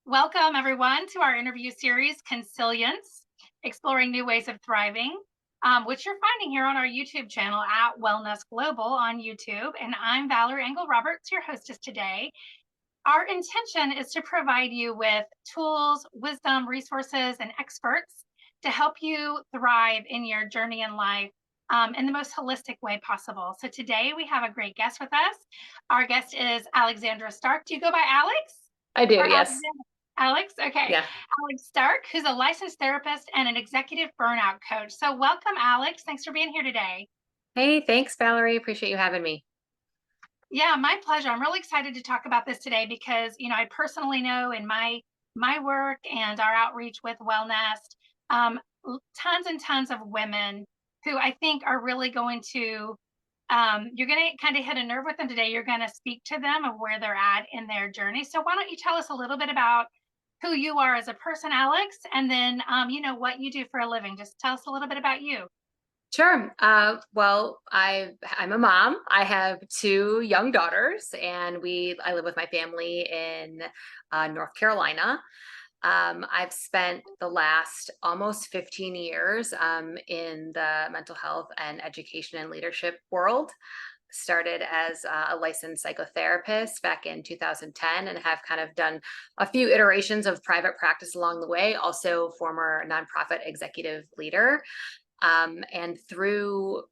Welcome, everyone, to our interview series, Consilience, Exploring New Ways of Thriving, which you're finding here on our YouTube channel at WellNest Global on YouTube. And I'm Valarie Angle Roberts, your hostess today. Our intention is to provide you with tools, wisdom, resources, and experts to help you thrive in your journey in life in the most holistic way possible. So today we have a great guest with us. Our guest is Alexandra Stark. Do you go by Alex? I do, Or yes. Alexandra? Alex? Okay. Yeah. Alex Stark, who's a licensed therapist and an executive burnout coach. So welcome, Alex. Thanks for being here today. Hey, thanks, Valerie. Appreciate you having me. Yeah, my pleasure. I'm really excited to talk about this today because, I personally know in my work and our outreach with WellNest, tons and tons of women who I think are really going to you're going to kind of hit a nerve with them today. You're going to speak to them of where they're at in their journey. So why don't you tell us a little bit about who you are as a person, Alex, and then what you do for a living. Just tell us a little bit about you. Sure. I'm a mom. I have two young daughters, and I live with my family in North Carolina. I've spent the last almost 15 years in the mental health and education and leadership world. Started as a licensed psychotherapist back in 2010 and have kind of done a few iterations of private practice along the way, also former nonprofit executive leader. And through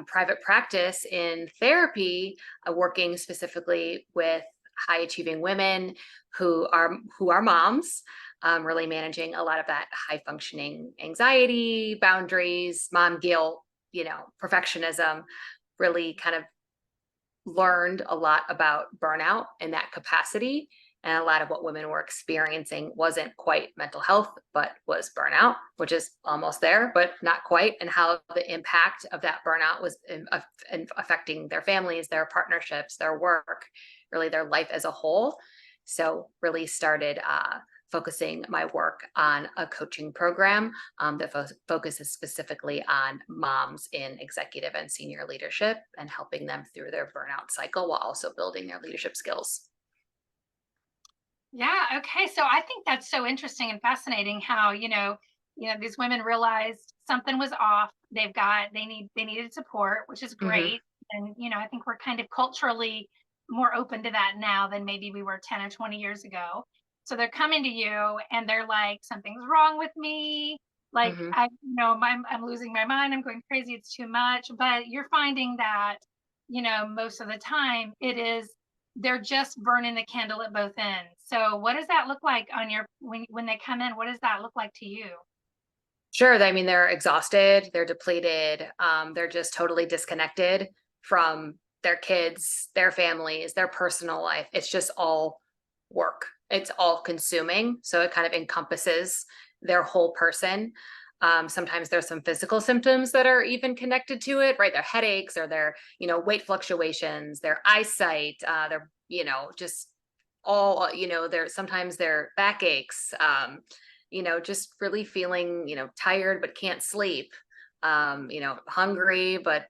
private practice in therapy, working specifically with high achieving women who are moms, really managing a lot of that high functioning anxiety, boundaries, mom guilt, perfectionism, really kind of learned a lot about burnout in that capacity. And a lot of what women were experiencing wasn't quite mental health, but was burnout, which is almost there, but not quite. And how the impact of that burnout was affecting their families, their partnerships, their work, really their life as a whole. So really started focusing my work on a coaching program that focuses specifically on moms in executive and senior leadership and helping them through their burnout cycle while also building their leadership skills. Yeah, okay. So I think that's so interesting and fascinating how, these women realized something was off. They needed support, which is Hmm. great. And, I think we're kind of culturally more open to that now than maybe we were 10 or 20 years ago. So they're coming to you and they're like, something's wrong with me. Like Hmm. I'm losing my mind. I'm going crazy. It's too much. But you're finding that, most of the time they're just burning the candle at both ends. So what does that look like on when they come in? What does that look like to you? Sure. I mean, they're exhausted, they're depleted, they're just totally disconnected from their kids, their families, their personal life. It's just all work. It's all consuming. So it kind of encompasses their whole person. Sometimes there's some physical symptoms that are even connected to it, right? Their headaches or their, weight fluctuations, their eyesight, their, just all, sometimes their backaches, just really feeling, tired but can't sleep, hungry but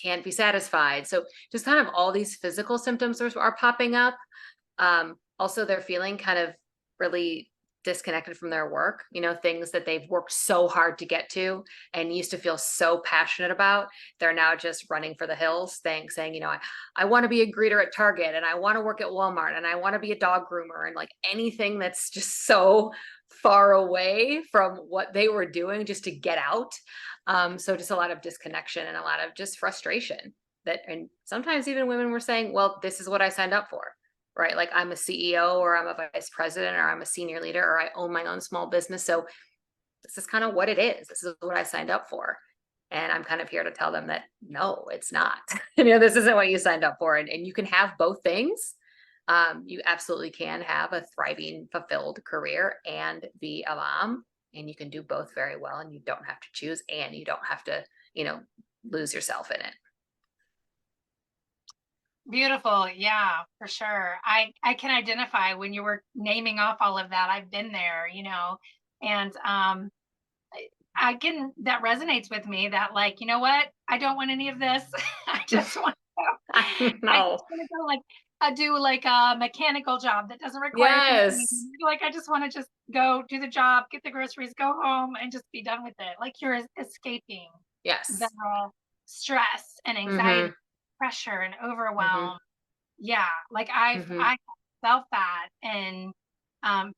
can't be satisfied. So just kind of all these physical symptoms are popping up. Also, they're feeling kind of really disconnected from their work, things that they've worked so hard to get to and used to feel so passionate about. They're now just running for the hills, saying, I want to be a greeter at Target and I want to work at Walmart and I want to be a dog groomer and like anything that's just so far away from what they were doing just to get out. So just a lot of disconnection and a lot of just frustration and sometimes even women were saying, well, this is what I signed up for, right? Like I'm a CEO or I'm a vice president or I'm a senior leader or I own my own small business. So this is kind of what it is. This is what I signed up for. And I'm kind of here to tell them that no, it's not. This isn't what you signed up for. And you can have both things. You absolutely can have a thriving, fulfilled career and be a mom. And you can do both very well. And you don't have to choose and you don't have to, lose yourself in it. Beautiful. Yeah, for sure. I can identify when you were naming off all of that. I've been there, and again, that resonates with me that like, you know what? I don't want any of this. I just want to, I No. just want to go like, do like a mechanical job that doesn't require thinking. Yes. Like I just want to just go do the job, get the groceries, go home, and just be done with it. Like you're escaping the Yes. stress and anxiety, Mhm. pressure and Mhm. overwhelm. Yeah, like Mhm. I felt that and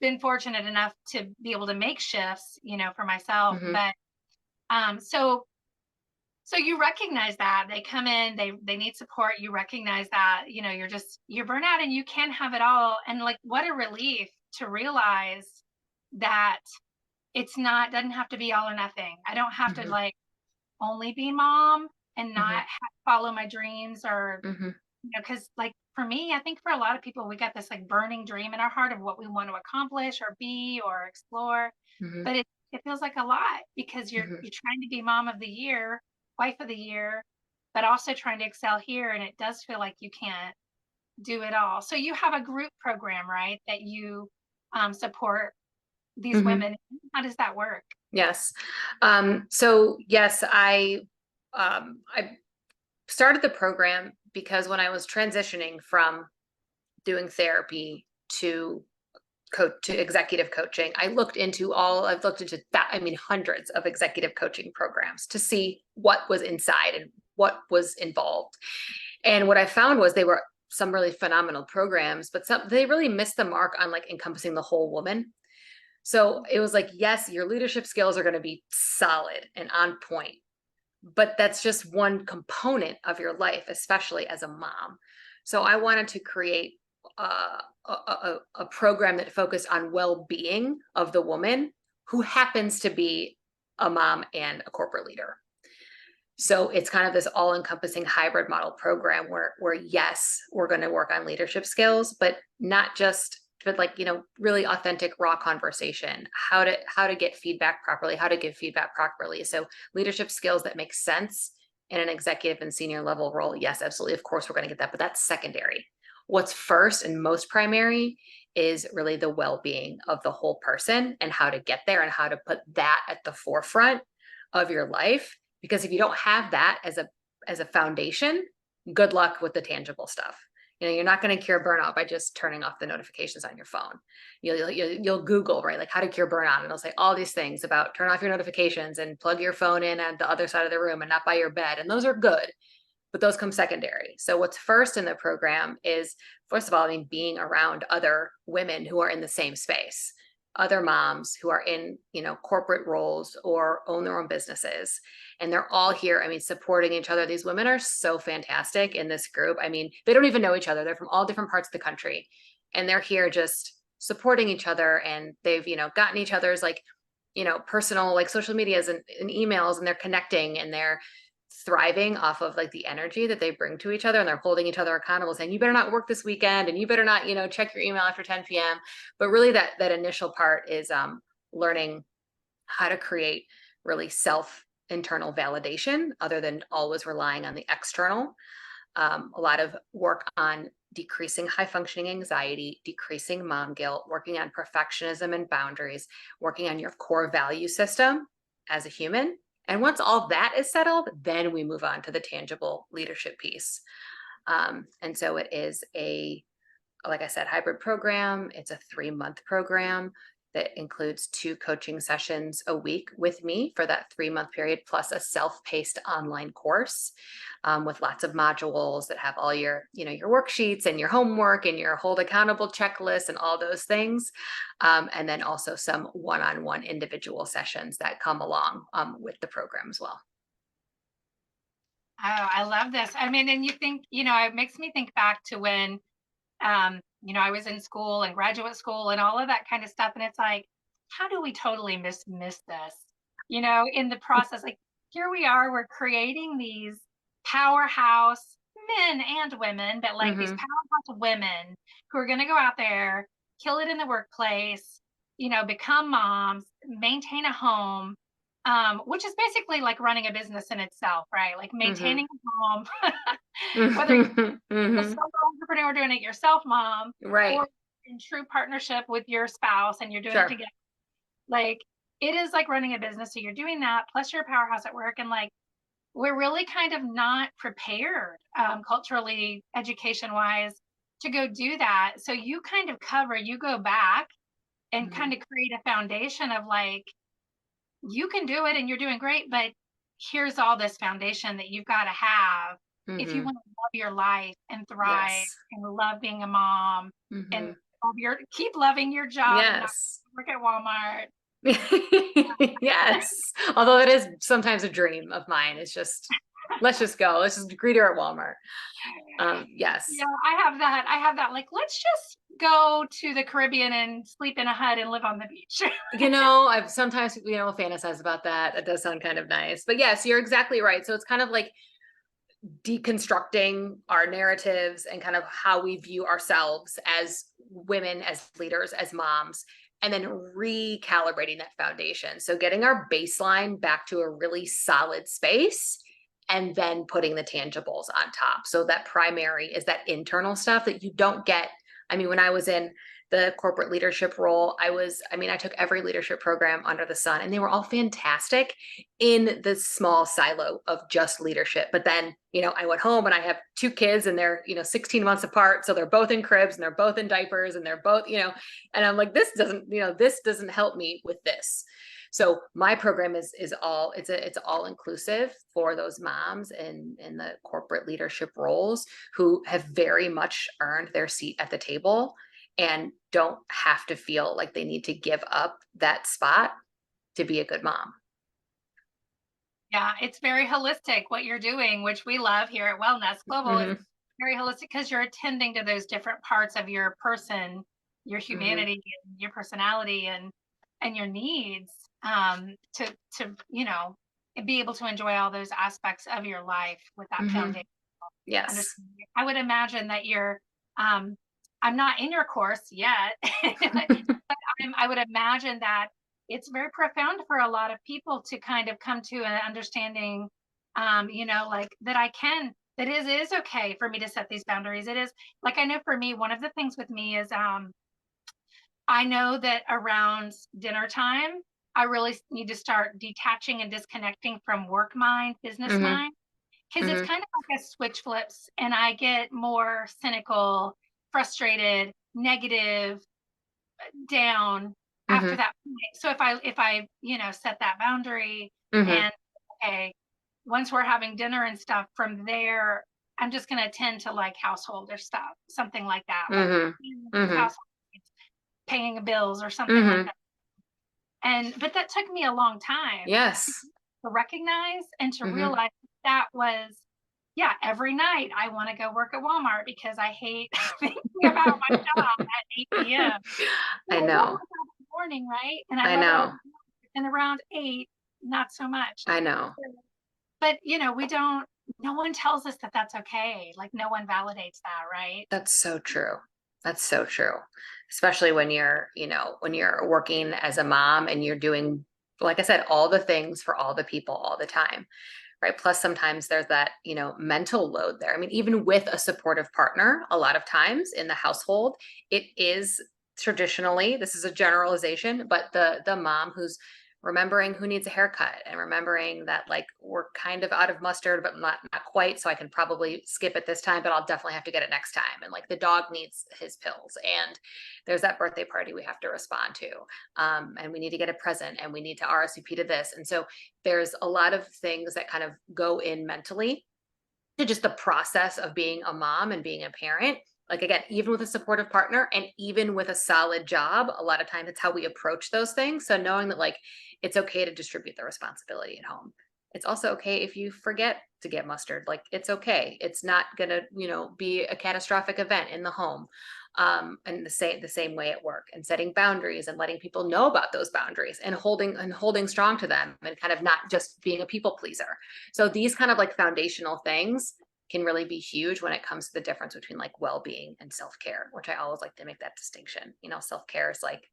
been fortunate enough to be able to make shifts, for myself. Mhm. But so you recognize that they come in, they need support. You recognize that, you're burnout and you can have it all. And like what a relief to realize that it's not doesn't have to be all or nothing. I don't have to Mhm. like only be mom and not Mhm. follow my dreams or Mhm. because like for me, I think for a lot of people, we got this like burning dream in our heart of what we want to accomplish or be or explore. Mhm. But it feels like a lot because Mhm. you're trying to be mom of the year, wife of the year, but also trying to excel here. And it does feel like you can't do it all. So you have a group program, right? That you support these Mhm. women. How does that work? Yes. So yes, I started the program because when I was transitioning from doing therapy to to executive coaching, I've looked into that, I mean, hundreds of executive coaching programs to see what was inside and what was involved. And what I found was they were some really phenomenal programs, but they really missed the mark on like encompassing the whole woman. So it was like, yes, your leadership skills are going to be solid and on point, but that's just one component of your life, especially as a mom. So I wanted to create a program that focused on well-being of the woman who happens to be a mom and a corporate leader. So it's kind of this all-encompassing hybrid model program where yes, we're going to work on leadership skills, but not just but like, really authentic raw conversation, how to get feedback properly, how to give feedback properly. So leadership skills that make sense in an executive and senior level role. Yes, absolutely. Of course, we're going to get that, but that's secondary. What's first and most primary is really the well-being of the whole person and how to get there and how to put that at the forefront of your life, because if you don't have that as a foundation, good luck with the tangible stuff. You're not going to cure burnout by just turning off the notifications on your phone. You'll Google, right, like how to cure burnout, and it'll say all these things about turn off your notifications and plug your phone in at the other side of the room and not by your bed, and those are good, but those come secondary. So what's first in the program is, first of all, I mean, being around other women who are in the same space, other moms who are in, corporate roles or own their own businesses. And they're all here, I mean, supporting each other. These women are so fantastic in this group. I mean, they don't even know each other. They're from all different parts of the country. And they're here just supporting each other. And they've, gotten each other's like, personal like social medias and emails, and they're connecting and they're thriving off of like the energy that they bring to each other, and they're holding each other accountable, saying you better not work this weekend and you better not check your email after 10 p.m. But really that initial part is learning how to create really self internal validation other than always relying on the external. A lot of work on decreasing high functioning anxiety, decreasing mom guilt, working on perfectionism and boundaries, working on your core value system as a human. And once all that is settled, then we move on to the tangible leadership piece. And so it is like I said, hybrid program. It's a 3-month program that includes 2 coaching sessions a week with me for that 3-month period, plus a self-paced online course with lots of modules that have all your, your worksheets and your homework and your hold accountable checklist and all those things. And then also some one-on-one individual sessions that come along with the program as well. Oh, I love this. I mean, and you think, it makes me think back to when I was in school and graduate school and all of that kind of stuff. And it's like, how do we totally miss this? In the process, like here we are, we're creating these powerhouse men and women, but like these Mm-hmm. powerhouse women who are gonna go out there, kill it in the workplace, become moms, maintain a home. Which is basically like running a business in itself, right? Like Mm-hmm. maintaining a home, whether a Mm-hmm. solo entrepreneur doing it yourself, mom, Right. or in true partnership with your spouse and you're doing it Sure. together. Like it is like running a business. So you're doing that, plus you're a powerhouse at work. And like we're really kind of not prepared culturally, education wise, to go do that. So you kind of you go back and Mhm. kind of create a foundation of like, you can do it and you're doing great, but here's all this foundation that you've got to have if you Mhm. want to love your life and thrive Yes. and love being a mom and Mhm. keep loving your job and not Yes. work at Walmart. Yes. Although it is sometimes a dream of mine. It's just, let's just go. Let's just greet her at Walmart. Yes. Yeah, I have that. I have that. Like, let's just go to the Caribbean and sleep in a hut and live on the beach. I've sometimes, fantasize about that. That does sound kind of nice. But yes, you're exactly right. So it's kind of like deconstructing our narratives and kind of how we view ourselves as women, as leaders, as moms, and then recalibrating that foundation. So getting our baseline back to a really solid space and then putting the tangibles on top. So that primary is that internal stuff that you don't get. I mean, when I was in the corporate leadership role, I took every leadership program under the sun and they were all fantastic in the small silo of just leadership. But then, I went home and I have two kids and they're, 16 months apart. So they're both in cribs and they're both in diapers and they're both, and I'm like, this doesn't help me with this. So my program is all it's all inclusive for those moms in the corporate leadership roles who have very much earned their seat at the table and don't have to feel like they need to give up that spot to be a good mom. Yeah, it's very holistic what you're doing, which we love here at WellNest Global. It's Mhm, very holistic because you're attending to those different parts of your person, your mhm, humanity, and your personality, and your needs, to be able to enjoy all those aspects of your life with that mhm. foundation. Yes. Understand. I would imagine that um, I'm not in your course yet, but I would imagine that it's very profound for a lot of people to kind of come to an understanding, like that is okay for me to set these boundaries. It is like, I know for me, one of the things with me is, I know that around dinner time, I really need to start detaching and disconnecting from work mind, business Mhm, mind, because it's mhm, kind of like a switch flips and I get more cynical, frustrated, negative, down after mhm, that point. So if I set that boundary mhm, and okay, once we're having dinner and stuff from there, I'm just going to attend to like household or stuff, something like that, like mhm, mhm, household, paying bills or something like mhm. that. But that took me a long time Yes. to recognize and to Mhm. realize that was, yeah, every night I want to go work at Walmart because I hate thinking about my job at 8 p.m. I I love know. my job in the morning, right? And I I love it know. and around 8, not so much. I know. But we don't, no one tells us that that's okay. Like no one validates that, right? That's so true. That's so true. Especially when when you're working as a mom and you're doing, like I said, all the things for all the people all the time, right? Plus, sometimes there's that, mental load there. I mean, even with a supportive partner, a lot of times in the household, it is traditionally, this is a generalization, but the mom who's remembering who needs a haircut and remembering that like we're kind of out of mustard but not quite, so I can probably skip it this time, but I'll definitely have to get it next time, and like the dog needs his pills, and there's that birthday party we have to respond to, and we need to get a present and we need to RSVP to this, and so there's a lot of things that kind of go in mentally to just the process of being a mom and being a parent. Like again, even with a supportive partner and even with a solid job, a lot of times it's how we approach those things. So knowing that like it's okay to distribute the responsibility at home. It's also okay if you forget to get mustard. Like it's okay. It's not gonna, be a catastrophic event in the home. And the same way at work, and setting boundaries and letting people know about those boundaries and holding strong to them and kind of not just being a people pleaser. So these kind of like foundational things can really be huge when it comes to the difference between like well-being and self-care, which I always like to make that distinction. Self-care is like,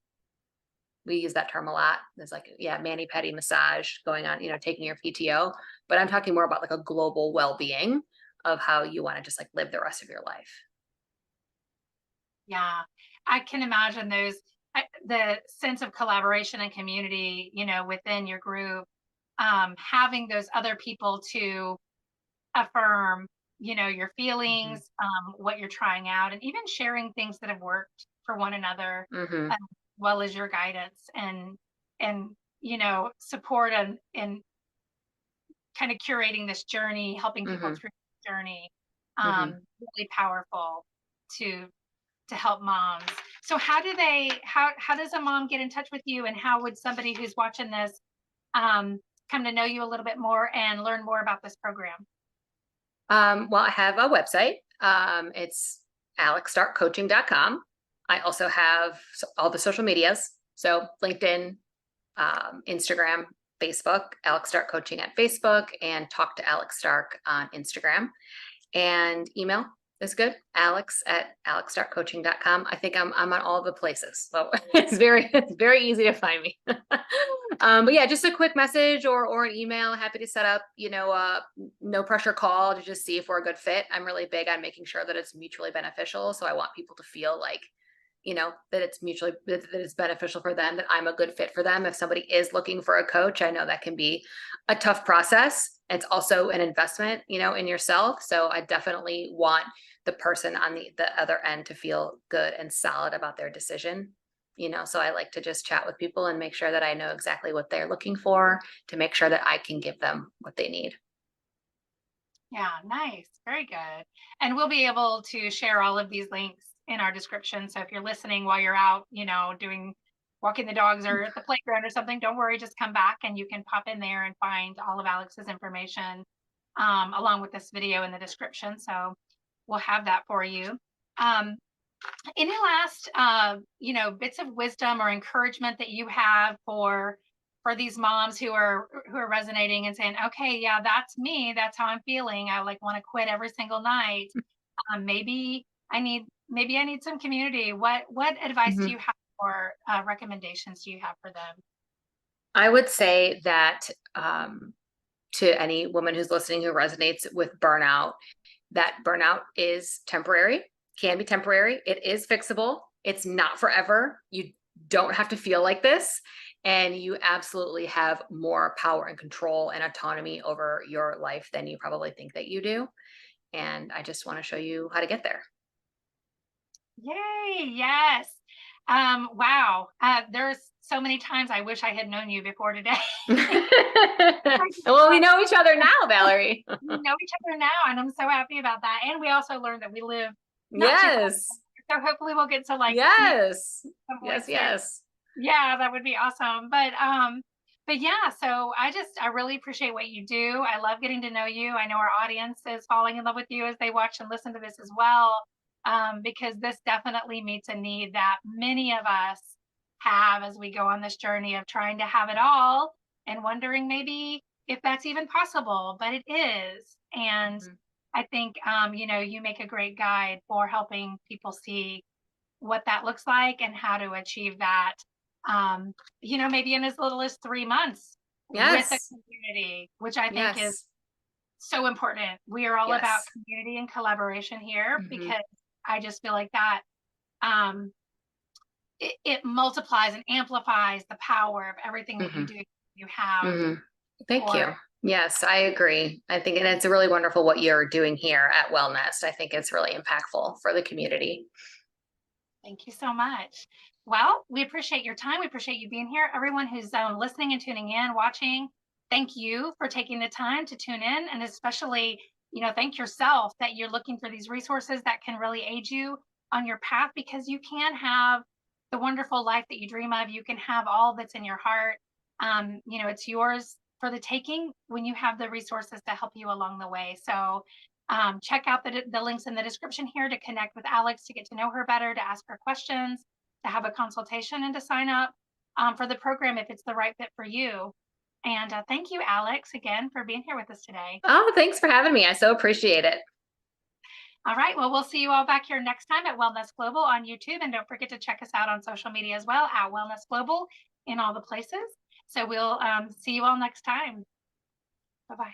we use that term a lot. There's like, yeah, mani-pedi massage going on, taking your PTO, but I'm talking more about like a global well-being of how you want to just like live the rest of your life. Yeah. I can imagine the sense of collaboration and community, within your group, having those other people to affirm your feelings, what you're trying out, and even sharing things that have worked for one another, Mm-hmm. as well as your guidance and support and kind of curating this journey, helping people Mm-hmm. through the journey. Mm-hmm. Really powerful to help moms. So how does a mom get in touch with you, and how would somebody who's watching this come to know you a little bit more and learn more about this program? Well, I have a website. It's alexstarkcoaching.com. I also have all the social medias. So LinkedIn, Instagram, Facebook, Alex Stark Coaching at Facebook, and Talk to Alex Stark on Instagram. And email is good. Alex at alexstarkcoaching.com. I think I'm on all the places. So it's very easy to find me. But yeah, just a quick message or an email. Happy to set up, no pressure call to just see if we're a good fit. I'm really big on making sure that it's mutually beneficial. So I want people to feel like, that it's beneficial for them, that I'm a good fit for them. If somebody is looking for a coach, I know that can be a tough process. It's also an investment, in yourself. So I definitely want the person on the other end to feel good and solid about their decision. So I like to just chat with people and make sure that I know exactly what they're looking for, to make sure that I can give them what they need. Yeah, nice. Very good. And we'll be able to share all of these links in our description. So if you're listening while you're out, walking the dogs or at the playground or something, don't worry, just come back and you can pop in there and find all of Alex's information along with this video in the description. So we'll have that for you. Um, any last bits of wisdom or encouragement that you have for these moms who are resonating and saying, okay, yeah, that's me, that's how I'm feeling, I like want to quit every single night, maybe I need some community. What advice do Mhm. you have, or recommendations do you have for them? I would say that, to any woman who's listening who resonates with burnout, that burnout is temporary, can be temporary. It is fixable. It's not forever. You don't have to feel like this. And you absolutely have more power and control and autonomy over your life than you probably think that you do. And I just want to show you how to get there. Yay, yes. Wow. There's so many times I wish I had known you before today. Well, we know each other now, Valarie. We know each other now, and I'm so happy about that. And we also learned that we live not too far, Yes. so hopefully we'll get to like meet Yes. some point Yes. soon. Yes. Yeah, that would be awesome. But yeah, so I really appreciate what you do. I love getting to know you. I know our audience is falling in love with you as they watch and listen to this as well. Because this definitely meets a need that many of us have as we go on this journey of trying to have it all and wondering maybe if that's even possible, but it is. And Mhm. I think you make a great guide for helping people see what that looks like and how to achieve that. Maybe in as little as 3 months with a Yes. community, which I think is Yes. so important. We are all about Yes. community and collaboration here, Mhm. because I just feel like that um, it multiplies and amplifies the power of everything that you Mhm. do. You have Mhm. Thank support. you. Yes, I agree. I think, and it's really wonderful what you're doing here at WellNest. I think it's really impactful for the community. Thank you so much. Well, we appreciate your time. We appreciate you being here. Everyone who's listening and tuning in, watching, thank you for taking the time to tune in. And especially, thank yourself that you're looking for these resources that can really aid you on your path, because you can have the wonderful life that you dream of. You can have all that's in your heart. It's yours for the taking when you have the resources to help you along the way. So check out the links in the description here to connect with Alex, to get to know her better, to ask her questions, to have a consultation, and to sign up for the program if it's the right fit for you. And thank you, Alex, again for being here with us today. Oh, thanks for having me. I so appreciate it. All right, well, we'll see you all back here next time at WellNest Global on YouTube. And don't forget to check us out on social media as well at WellNest Global in all the places. So we'll see you all next time. Bye-bye.